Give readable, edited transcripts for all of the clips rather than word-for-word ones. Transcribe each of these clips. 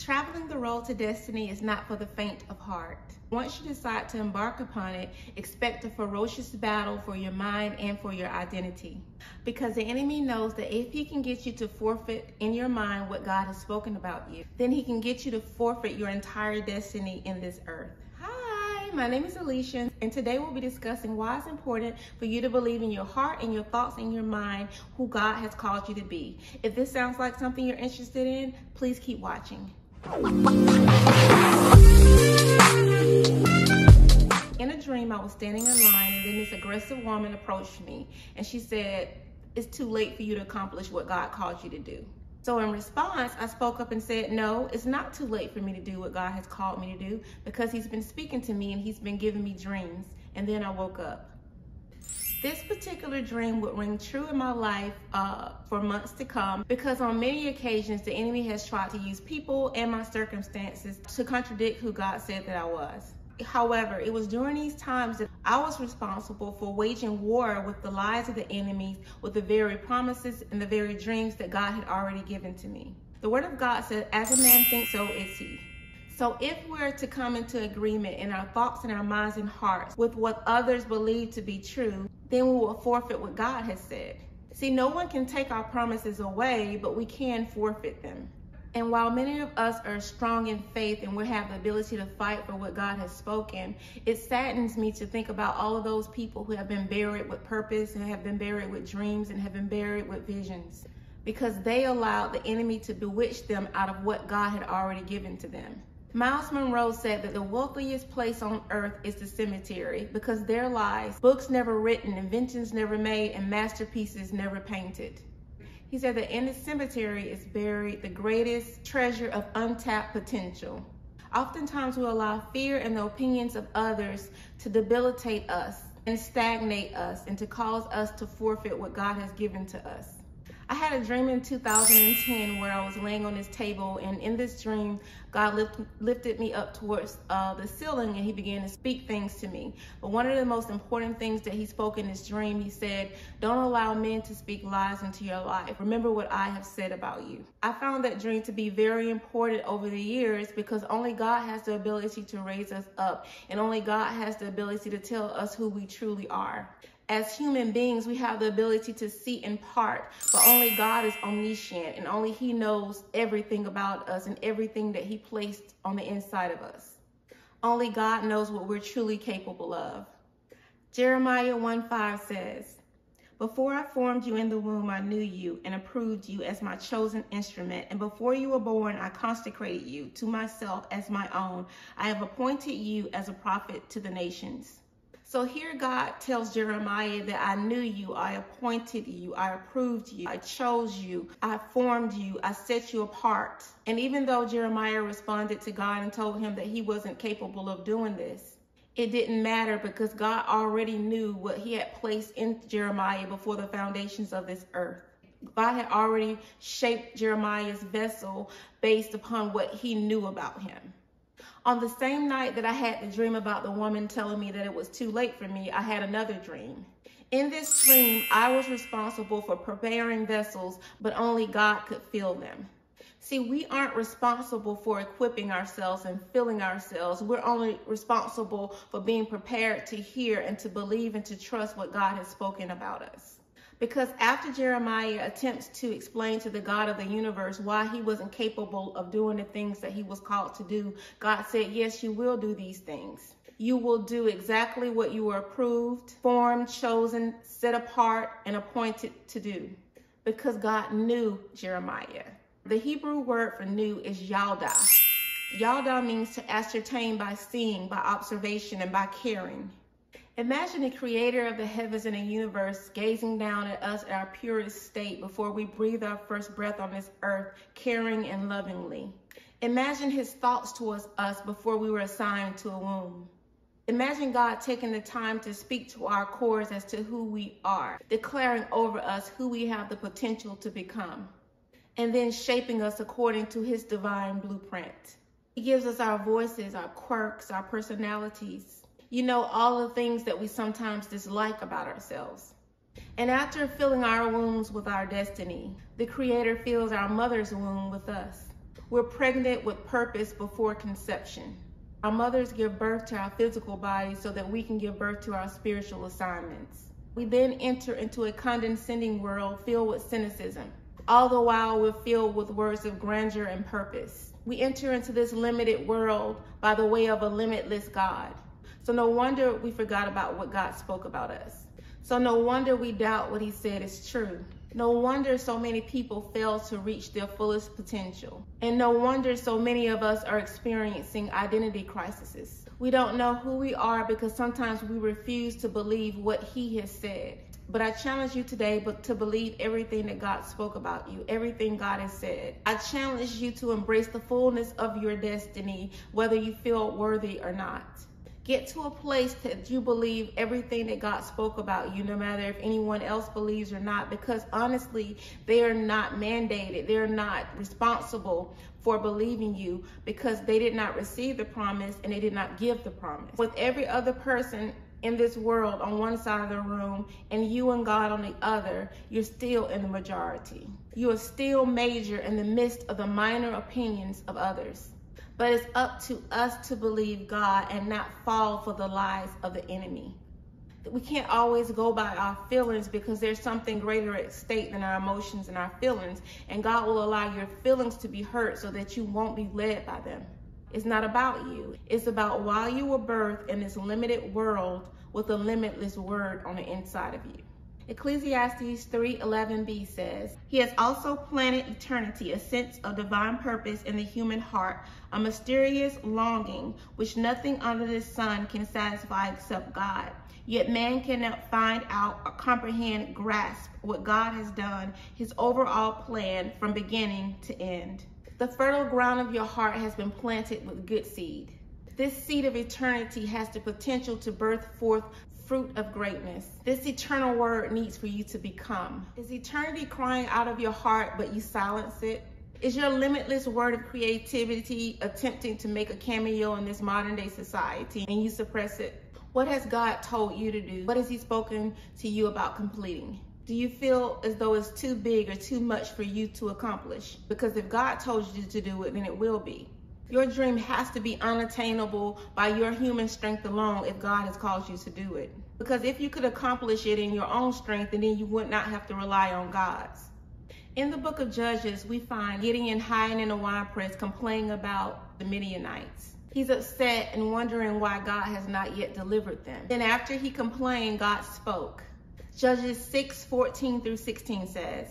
Traveling the road to destiny is not for the faint of heart. Once you decide to embark upon it, expect a ferocious battle for your mind and for your identity. Because the enemy knows that if he can get you to forfeit in your mind what God has spoken about you, then he can get you to forfeit your entire destiny in this earth. Hi, my name is Alisha, and today we'll be discussing why it's important for you to believe in your heart and your thoughts and your mind who God has called you to be. If this sounds like something you're interested in, please keep watching. In a dream, I was standing in line, and then this aggressive woman approached me, and she said, "It's too late for you to accomplish what God called you to do." So in response, I spoke up and said, "No, it's not too late for me to do what God has called me to do, because he's been speaking to me and he's been giving me dreams." And then I woke up. This particular dream would ring true in my life for months to come, because on many occasions the enemy has tried to use people and my circumstances to contradict who God said that I was. However, it was during these times that I was responsible for waging war with the lies of the enemy, with the very promises and the very dreams that God had already given to me. The word of God said, "As a man thinks, so is he." So if we're to come into agreement in our thoughts and our minds and hearts with what others believe to be true, then we will forfeit what God has said. See, no one can take our promises away, but we can forfeit them. And while many of us are strong in faith and we have the ability to fight for what God has spoken, it saddens me to think about all of those people who have been buried with purpose and have been buried with dreams and have been buried with visions, because they allowed the enemy to bewitch them out of what God had already given to them. Miles Monroe said that the wealthiest place on earth is the cemetery, because their lies, books never written, inventions never made, and masterpieces never painted. He said that in the cemetery is buried the greatest treasure of untapped potential. Oftentimes we allow fear and the opinions of others to debilitate us and stagnate us and to cause us to forfeit what God has given to us. I had a dream in 2010 where I was laying on this table, and in this dream, God lifted me up towards the ceiling, and he began to speak things to me. But one of the most important things that he spoke in this dream, he said, "Don't allow men to speak lies into your life. Remember what I have said about you." I found that dream to be very important over the years, because only God has the ability to raise us up, and only God has the ability to tell us who we truly are. As human beings, we have the ability to see in part, but only God is omniscient, and only he knows everything about us and everything that he placed on the inside of us. Only God knows what we're truly capable of. Jeremiah 1:5 says, "Before I formed you in the womb, I knew you and approved you as my chosen instrument. And before you were born, I consecrated you to myself as my own. I have appointed you as a prophet to the nations." So here God tells Jeremiah that I knew you, I appointed you, I approved you, I chose you, I formed you, I set you apart. And even though Jeremiah responded to God and told him that he wasn't capable of doing this, it didn't matter, because God already knew what he had placed in Jeremiah before the foundations of this earth. God had already shaped Jeremiah's vessel based upon what he knew about him. On the same night that I had the dream about the woman telling me that it was too late for me, I had another dream. In this dream, I was responsible for preparing vessels, but only God could fill them. See, we aren't responsible for equipping ourselves and filling ourselves. We're only responsible for being prepared to hear and to believe and to trust what God has spoken about us. Because after Jeremiah attempts to explain to the God of the universe why he wasn't capable of doing the things that he was called to do, God said, "Yes, you will do these things. You will do exactly what you were approved, formed, chosen, set apart, and appointed to do." Because God knew Jeremiah. The Hebrew word for knew is yalda. Yalda means to ascertain by seeing, by observation, and by caring. Imagine the creator of the heavens and the universe gazing down at us at our purest state before we breathe our first breath on this earth, caring and lovingly. Imagine his thoughts towards us before we were assigned to a womb. Imagine God taking the time to speak to our cores as to who we are, declaring over us who we have the potential to become, and then shaping us according to his divine blueprint. He gives us our voices, our quirks, our personalities. You know, all the things that we sometimes dislike about ourselves. And after filling our wombs with our destiny, the Creator fills our mother's womb with us. We're pregnant with purpose before conception. Our mothers give birth to our physical bodies so that we can give birth to our spiritual assignments. We then enter into a condescending world filled with cynicism. All the while, we're filled with words of grandeur and purpose. We enter into this limited world by the way of a limitless God. So no wonder we forgot about what God spoke about us. So no wonder we doubt what he said is true. No wonder so many people fail to reach their fullest potential. And no wonder so many of us are experiencing identity crises. We don't know who we are because sometimes we refuse to believe what he has said. But I challenge you today to believe everything that God spoke about you, everything God has said. I challenge you to embrace the fullness of your destiny, whether you feel worthy or not. Get to a place that you believe everything that God spoke about you, no matter if anyone else believes or not, because honestly, they are not mandated. They're not responsible for believing you because they did not receive the promise and they did not give the promise. With every other person in this world on one side of the room and you and God on the other, you're still in the majority. You are still major in the midst of the minor opinions of others. But it's up to us to believe God and not fall for the lies of the enemy. We can't always go by our feelings because there's something greater at stake than our emotions and our feelings. And God will allow your feelings to be hurt so that you won't be led by them. It's not about you. It's about why you were birthed in this limited world with a limitless word on the inside of you. Ecclesiastes 3:11b says, he has also planted eternity, a sense of divine purpose in the human heart, a mysterious longing which nothing under the sun can satisfy except God. Yet man cannot find out or comprehend, grasp what God has done, his overall plan from beginning to end. The fertile ground of your heart has been planted with good seed. This seed of eternity has the potential to birth forth fruit of greatness. This eternal word needs for you to become. Is eternity crying out of your heart, but you silence it? Is your limitless word of creativity attempting to make a cameo in this modern day society and you suppress it? What has God told you to do? What has he spoken to you about completing? Do you feel as though it's too big or too much for you to accomplish? Because if God told you to do it, then it will be. Your dream has to be unattainable by your human strength alone if God has called you to do it. Because if you could accomplish it in your own strength, then you would not have to rely on God's. In the book of Judges, we find Gideon hiding in a wine press complaining about the Midianites. He's upset and wondering why God has not yet delivered them. Then after he complained, God spoke. Judges 6:14 through 16 says,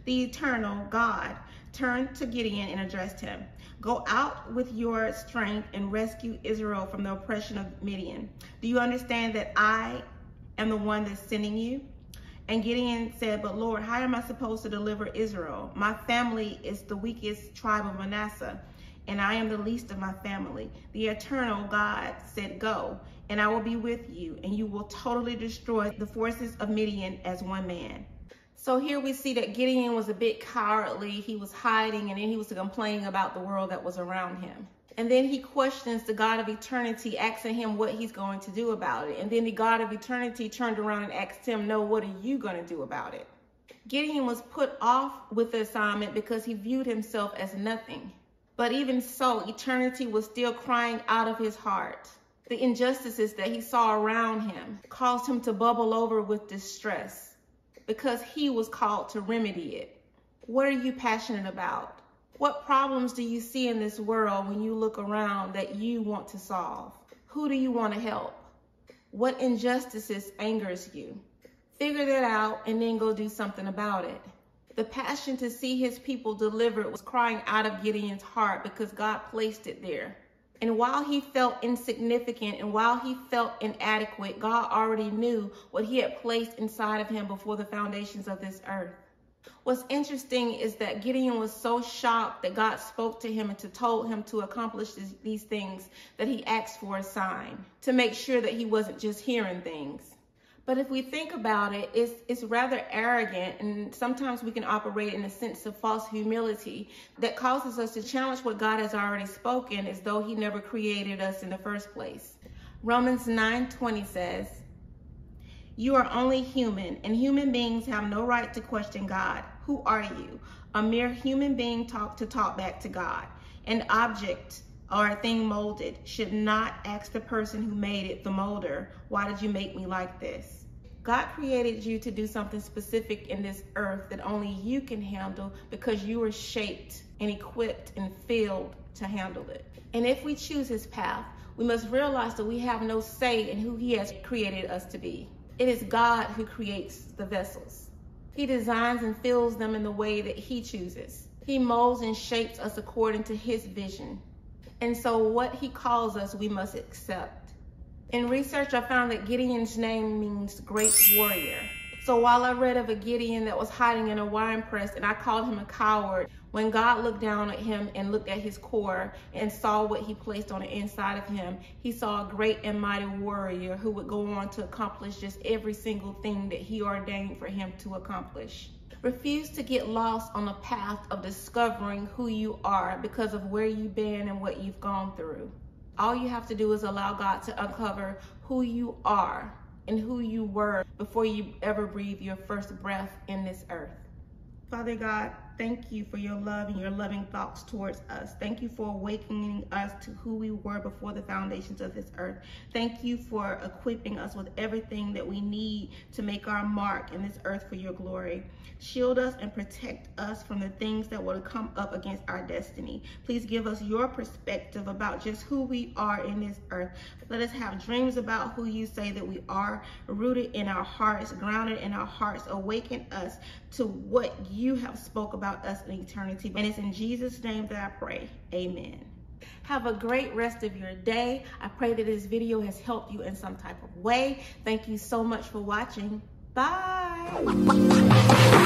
the eternal God turned to Gideon and addressed him. Go out with your strength and rescue Israel from the oppression of Midian. Do you understand that I am the one that's sending you? And Gideon said, but Lord, how am I supposed to deliver Israel? My family is the weakest tribe of Manasseh, and I am the least of my family. The eternal God said, go, and I will be with you, and you will totally destroy the forces of Midian as one man. So here we see that Gideon was a bit cowardly. He was hiding, and then he was complaining about the world that was around him. And then he questions the God of eternity, asking him what he's going to do about it. And then the God of eternity turned around and asked him, no, what are you going to do about it? Gideon was put off with the assignment because he viewed himself as nothing. But even so, eternity was still crying out of his heart. The injustices that he saw around him caused him to bubble over with distress, because he was called to remedy it. What are you passionate about? What problems do you see in this world when you look around that you want to solve? Who do you want to help? What injustices angers you? Figure that out and then go do something about it. The passion to see his people delivered was crying out of Gideon's heart because God placed it there. And while he felt insignificant and while he felt inadequate, God already knew what he had placed inside of him before the foundations of this earth. What's interesting is that Gideon was so shocked that God spoke to him and told him to accomplish these things that he asked for a sign to make sure that he wasn't just hearing things. But if we think about it, it's rather arrogant, and sometimes we can operate in a sense of false humility that causes us to challenge what God has already spoken as though he never created us in the first place. Romans 9:20 says, you are only human, and human beings have no right to question God. Who are you? A mere human being to talk back to God. An object or a thing molded should not ask the person who made it, the molder, why did you make me like this? God created you to do something specific in this earth that only you can handle because you were shaped and equipped and filled to handle it. And if we choose his path, we must realize that we have no say in who he has created us to be. It is God who creates the vessels. He designs and fills them in the way that he chooses. He molds and shapes us according to his vision. And so what he calls us, we must accept. In research, I found that Gideon's name means great warrior. So while I read of a Gideon that was hiding in a wine press and I called him a coward, when God looked down at him and looked at his core and saw what he placed on the inside of him, he saw a great and mighty warrior who would go on to accomplish just every single thing that he ordained for him to accomplish. Refuse to get lost on the path of discovering who you are because of where you've been and what you've gone through. All you have to do is allow God to uncover who you are and who you were before you ever breathe your first breath in this earth. Father God, thank you for your love and your loving thoughts towards us. Thank you for awakening us to who we were before the foundations of this earth. Thank you for equipping us with everything that we need to make our mark in this earth for your glory. Shield us and protect us from the things that will come up against our destiny. Please give us your perspective about just who we are in this earth. Let us have dreams about who you say that we are, rooted in our hearts, grounded in our hearts. Awaken us to what you have spoke about us in eternity. And it's in Jesus' name that I pray. Amen. Have a great rest of your day. I pray that this video has helped you in some type of way. Thank you so much for watching. Bye.